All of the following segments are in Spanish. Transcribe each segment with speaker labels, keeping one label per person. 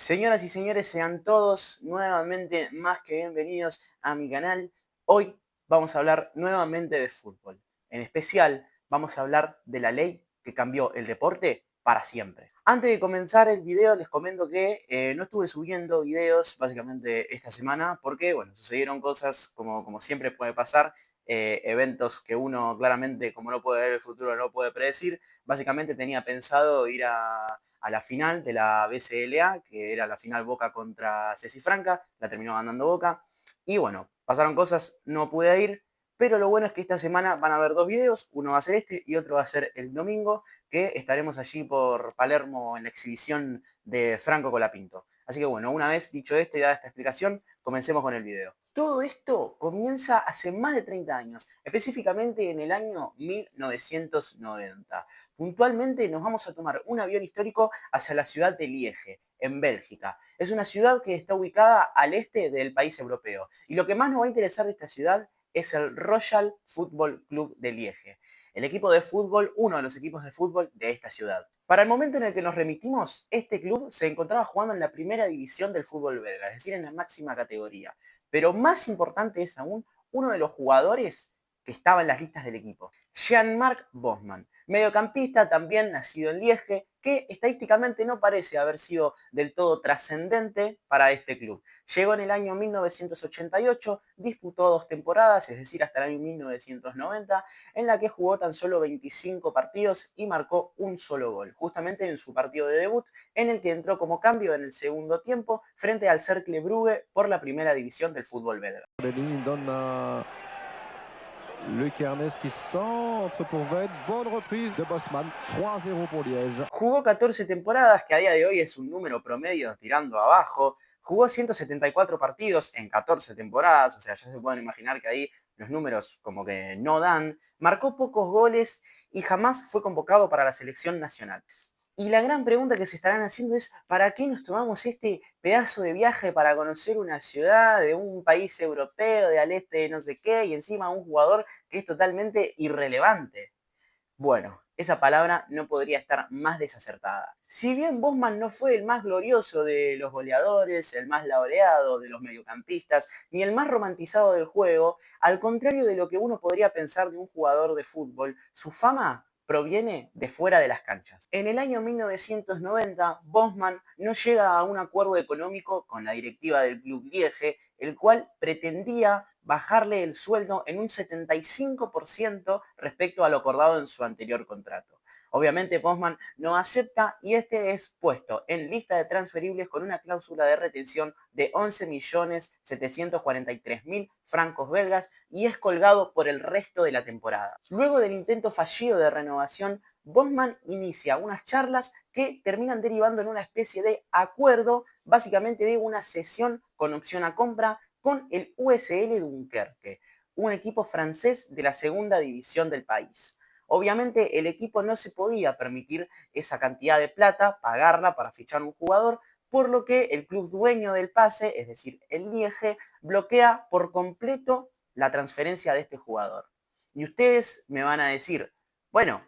Speaker 1: Señoras y señores, sean todos nuevamente más que bienvenidos a mi canal. Hoy vamos a hablar nuevamente de fútbol. En especial, vamos a hablar de la ley que cambió el deporte para siempre. Antes de comenzar el video, les comento que no estuve subiendo videos básicamente esta semana porque, bueno, sucedieron cosas como siempre puede pasar, eventos que uno claramente, como no puede ver el futuro, no puede predecir. Básicamente tenía pensado ir a la final de la BCLA, que era la final Boca contra Ceci Franca, la terminó ganando Boca. Y bueno, pasaron cosas, no pude ir, pero lo bueno es que esta semana van a haber dos videos, uno va a ser este y otro va a ser el domingo, que estaremos allí por Palermo en la exhibición de Franco Colapinto. Así que bueno, una vez dicho esto y dada esta explicación, comencemos con el video. Todo esto comienza hace más de 30 años, específicamente en el año 1990. Puntualmente nos vamos a tomar un avión histórico hacia la ciudad de Liege, en Bélgica. Es una ciudad que está ubicada al este del país europeo. Y lo que más nos va a interesar de esta ciudad es el Royal Football Club de Liege, el equipo de fútbol, uno de los equipos de fútbol de esta ciudad. Para el momento en el que nos remitimos, este club se encontraba jugando en la primera división del fútbol belga, es decir, en la máxima categoría. Pero más importante es aún uno de los jugadores que estaba en las listas del equipo, Jean-Marc Bosman, mediocampista también nacido en Liege, que estadísticamente no parece haber sido del todo trascendente para este club. Llegó en el año 1988, disputó 2 temporadas, es decir, hasta el año 1990, en la que jugó tan solo 25 partidos y marcó un solo gol, justamente en su partido de debut, en el que entró como cambio en el segundo tiempo frente al Cercle Brugge por la primera división del fútbol belga.
Speaker 2: Luc Ernest qui centre pour Ved. Bonne reprise de Bosman. 3-0 pour Liège.
Speaker 1: Jugó 14 temporadas, que a día de hoy es un número promedio tirando abajo. Jugó 174 partidos en 14 temporadas, o sea, ya se pueden imaginar que ahí los números como que no dan. Marcó pocos goles y jamás fue convocado para la selección nacional. Y la gran pregunta que se estarán haciendo es, ¿para qué nos tomamos este pedazo de viaje para conocer una ciudad de un país europeo, de al este de no sé qué, y encima un jugador que es totalmente irrelevante? Bueno, esa palabra no podría estar más desacertada. Si bien Bosman no fue el más glorioso de los goleadores, el más laureado de los mediocampistas, ni el más romantizado del juego, al contrario de lo que uno podría pensar de un jugador de fútbol, su fama proviene de fuera de las canchas. En el año 1990, Bosman no llega a un acuerdo económico con la directiva del Club Liege, el cual pretendía bajarle el sueldo en un 75% respecto a lo acordado en su anterior contrato. Obviamente Bosman no acepta y este es puesto en lista de transferibles con una cláusula de retención de 11.743.000 francos belgas y es colgado por el resto de la temporada. Luego del intento fallido de renovación, Bosman inicia unas charlas que terminan derivando en una especie de acuerdo, básicamente de una cesión con opción a compra con el USL Dunkerque, un equipo francés de la segunda división del país. Obviamente el equipo no se podía permitir esa cantidad de plata, pagarla para fichar un jugador, por lo que el club dueño del pase, es decir, el Liege, bloquea por completo la transferencia de este jugador. Y ustedes me van a decir, bueno,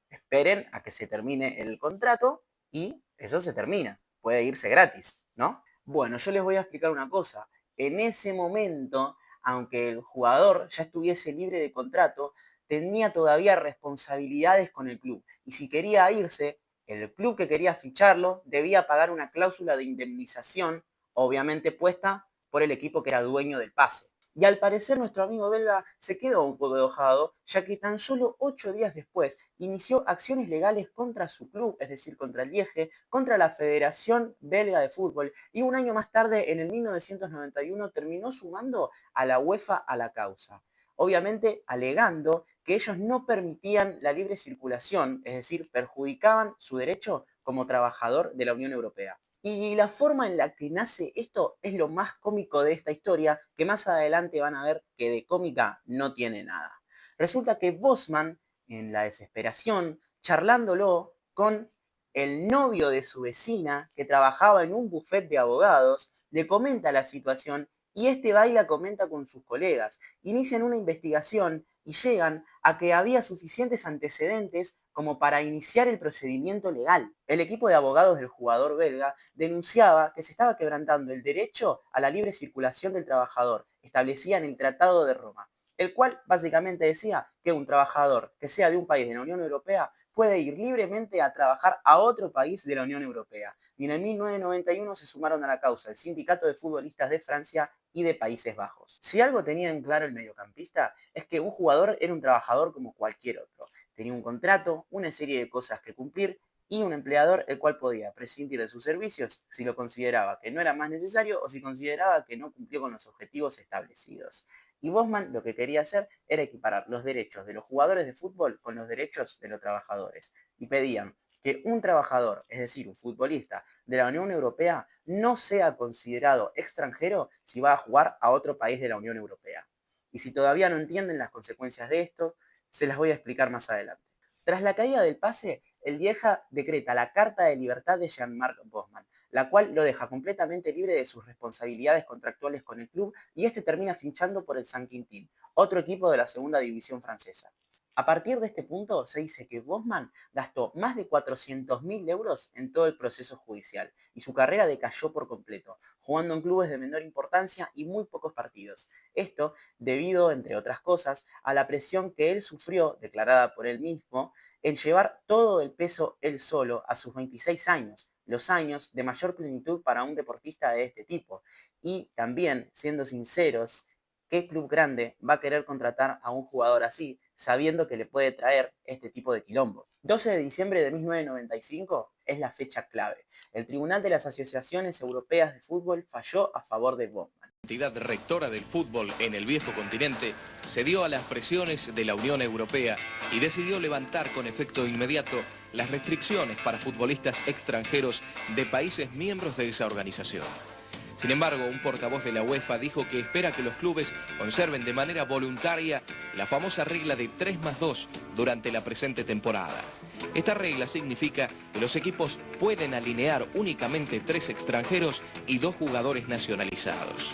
Speaker 1: esperen a que se termine el contrato y eso se termina, puede irse gratis, ¿no? Bueno, yo les voy a explicar una cosa. En ese momento, aunque el jugador ya estuviese libre de contrato, tenía todavía responsabilidades con el club. Y si quería irse, el club que quería ficharlo debía pagar una cláusula de indemnización, obviamente puesta por el equipo que era dueño del pase. Y al parecer nuestro amigo belga se quedó un poco enojado, ya que tan solo 8 días después inició acciones legales contra su club, es decir, contra el Liege, contra la Federación Belga de Fútbol, y un año más tarde, en el 1991, terminó sumando a la UEFA a la causa. Obviamente alegando que ellos no permitían la libre circulación, es decir, perjudicaban su derecho como trabajador de la Unión Europea. Y la forma en la que nace esto es lo más cómico de esta historia, que más adelante van a ver que de cómica no tiene nada. Resulta que Bosman, en la desesperación, charlándolo con el novio de su vecina, que trabajaba en un bufete de abogados, le comenta la situación y este va y la comenta con sus colegas. Inician una investigación y llegan a que había suficientes antecedentes como para iniciar el procedimiento legal. El equipo de abogados del jugador belga denunciaba que se estaba quebrantando el derecho a la libre circulación del trabajador, establecida en el Tratado de Roma, el cual básicamente decía que un trabajador que sea de un país de la Unión Europea puede ir libremente a trabajar a otro país de la Unión Europea. Y en 1991 se sumaron a la causa el Sindicato de Futbolistas de Francia y de Países Bajos. Si algo tenía en claro el mediocampista es que un jugador era un trabajador como cualquier otro. Tenía un contrato, una serie de cosas que cumplir y un empleador el cual podía prescindir de sus servicios si lo consideraba que no era más necesario o si consideraba que no cumplió con los objetivos establecidos. Y Bosman lo que quería hacer era equiparar los derechos de los jugadores de fútbol con los derechos de los trabajadores. Y pedían que un trabajador, es decir, un futbolista de la Unión Europea, no sea considerado extranjero si va a jugar a otro país de la Unión Europea. Y si todavía no entienden las consecuencias de esto, se las voy a explicar más adelante. Tras la caída del pase, el Lieja decreta la Carta de Libertad de Jean-Marc Bosman, la cual lo deja completamente libre de sus responsabilidades contractuales con el club y este termina fichando por el Saint-Quintin, otro equipo de la segunda división francesa. A partir de este punto se dice que Bosman gastó más de 400.000 euros en todo el proceso judicial y su carrera decayó por completo, jugando en clubes de menor importancia y muy pocos partidos. Esto debido, entre otras cosas, a la presión que él sufrió, declarada por él mismo, en llevar todo el peso él solo a sus 26 años, los años de mayor plenitud para un deportista de este tipo. Y también, siendo sinceros, ¿qué club grande va a querer contratar a un jugador así, sabiendo que le puede traer este tipo de quilombo? 12 de diciembre de 1995 es la fecha clave. El Tribunal de las Asociaciones Europeas de Fútbol falló a favor de Bosman.
Speaker 3: La entidad rectora del fútbol en el viejo continente cedió a las presiones de la Unión Europea y decidió levantar con efecto inmediato las restricciones para futbolistas extranjeros de países miembros de esa organización. Sin embargo, un portavoz de la UEFA dijo que espera que los clubes conserven de manera voluntaria la famosa regla de 3+2 durante la presente temporada. Esta regla significa que los equipos pueden alinear únicamente 3 extranjeros y 2 jugadores nacionalizados.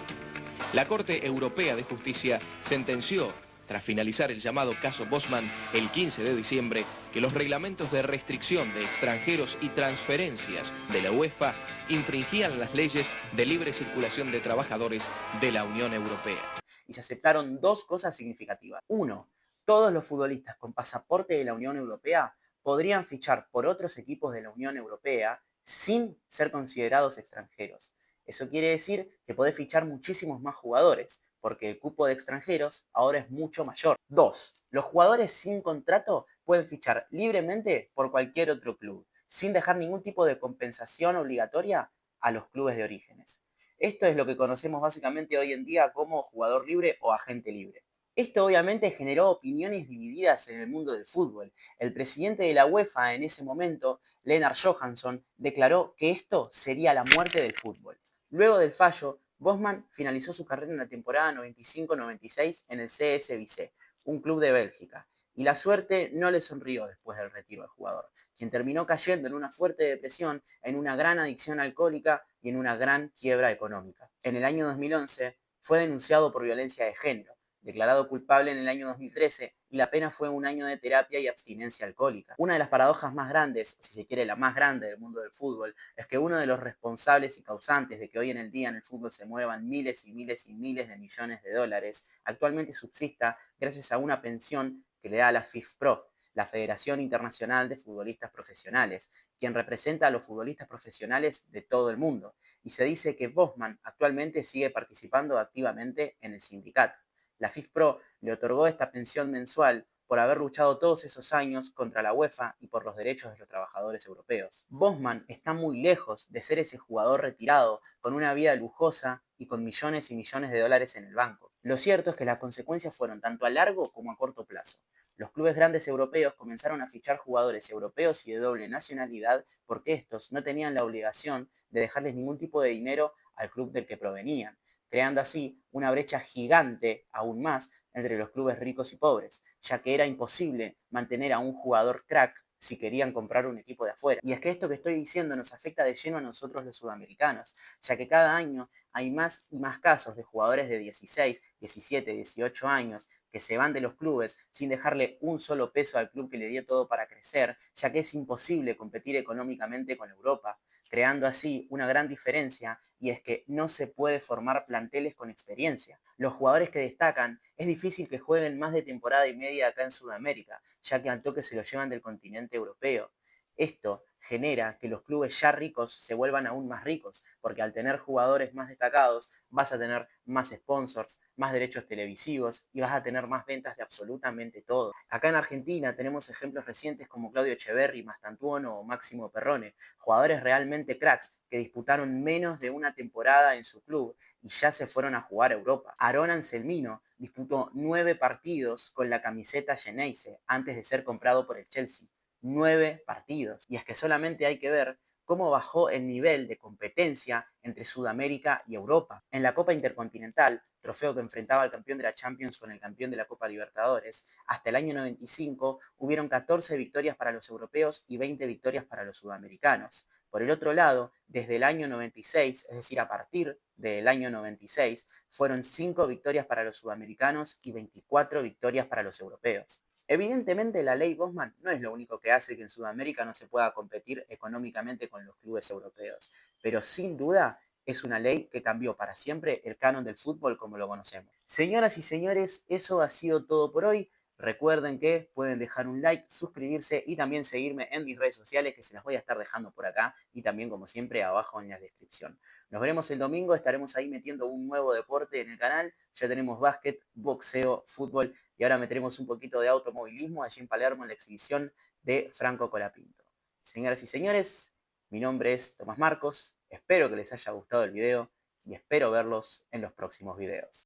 Speaker 3: La Corte Europea de Justicia sentenció, tras finalizar el llamado caso Bosman el 15 de diciembre, que los reglamentos de restricción de extranjeros y transferencias de la UEFA infringían las leyes de libre circulación de trabajadores de la Unión Europea.
Speaker 1: Y se aceptaron dos cosas significativas. Uno, todos los futbolistas con pasaporte de la Unión Europea podrían fichar por otros equipos de la Unión Europea sin ser considerados extranjeros. Eso quiere decir que podés fichar muchísimos más jugadores, porque el cupo de extranjeros ahora es mucho mayor. 2. Los jugadores sin contrato pueden fichar libremente por cualquier otro club, sin dejar ningún tipo de compensación obligatoria a los clubes de orígenes. Esto es lo que conocemos básicamente hoy en día como jugador libre o agente libre. Esto obviamente generó opiniones divididas en el mundo del fútbol. El presidente de la UEFA en ese momento, Lennart Johansson, declaró que esto sería la muerte del fútbol. Luego del fallo, Bosman finalizó su carrera en la temporada 95-96 en el CS Vissé, un club de Bélgica, y la suerte no le sonrió después del retiro al jugador, quien terminó cayendo en una fuerte depresión, en una gran adicción alcohólica y en una gran quiebra económica. En el año 2011 fue denunciado por violencia de género, declarado culpable en el año 2013 y la pena fue 1 año de terapia y abstinencia alcohólica. Una de las paradojas más grandes, o si se quiere la más grande del mundo del fútbol, es que uno de los responsables y causantes de que hoy en el día en el fútbol se muevan miles y miles y miles de millones de dólares, actualmente subsista gracias a una pensión que le da la FIFPro, la Federación Internacional de Futbolistas Profesionales, quien representa a los futbolistas profesionales de todo el mundo. Y se dice que Bosman actualmente sigue participando activamente en el sindicato. La FIFPro le otorgó esta pensión mensual por haber luchado todos esos años contra la UEFA y por los derechos de los trabajadores europeos. Bosman está muy lejos de ser ese jugador retirado con una vida lujosa y con millones y millones de dólares en el banco. Lo cierto es que las consecuencias fueron tanto a largo como a corto plazo. Los clubes grandes europeos comenzaron a fichar jugadores europeos y de doble nacionalidad porque estos no tenían la obligación de dejarles ningún tipo de dinero al club del que provenían, creando así una brecha gigante aún más entre los clubes ricos y pobres, ya que era imposible mantener a un jugador crack si querían comprar un equipo de afuera. Y es que esto que estoy diciendo nos afecta de lleno a nosotros los sudamericanos, ya que cada año hay más y más casos de jugadores de 16, 17, 18 años que se van de los clubes sin dejarle un solo peso al club que le dio todo para crecer, ya que es imposible competir económicamente con Europa, creando así una gran diferencia, y es que no se puede formar planteles con experiencia. Los jugadores que destacan es difícil que jueguen más de temporada y media acá en Sudamérica, ya que al toque se los llevan del continente europeo. Esto genera que los clubes ya ricos se vuelvan aún más ricos, porque al tener jugadores más destacados vas a tener más sponsors, más derechos televisivos y vas a tener más ventas de absolutamente todo. Acá en Argentina tenemos ejemplos recientes como Claudio Echeverri, Mastantuono o Máximo Perrone, jugadores realmente cracks que disputaron menos de una temporada en su club y ya se fueron a jugar a Europa. Aarón Anselmino disputó 9 partidos con la camiseta Geneise antes de ser comprado por el Chelsea. 9 partidos. Y es que solamente hay que ver cómo bajó el nivel de competencia entre Sudamérica y Europa. En la Copa Intercontinental, trofeo que enfrentaba al campeón de la Champions con el campeón de la Copa Libertadores, hasta el año 95 hubieron 14 victorias para los europeos y 20 victorias para los sudamericanos. Por el otro lado, desde el año 96, es decir, a partir del año 96, fueron 5 victorias para los sudamericanos y 24 victorias para los europeos. Evidentemente la ley Bosman no es lo único que hace que en Sudamérica no se pueda competir económicamente con los clubes europeos, pero sin duda es una ley que cambió para siempre el canon del fútbol como lo conocemos. Señoras y señores, eso ha sido todo por hoy. Recuerden que pueden dejar un like, suscribirse y también seguirme en mis redes sociales, que se las voy a estar dejando por acá y también, como siempre, abajo en la descripción. Nos veremos el domingo, estaremos ahí metiendo un nuevo deporte en el canal. Ya tenemos básquet, boxeo, fútbol y ahora meteremos un poquito de automovilismo allí en Palermo en la exhibición de Franco Colapinto. Señoras y señores, mi nombre es Tomás Marcos, espero que les haya gustado el video y espero verlos en los próximos videos.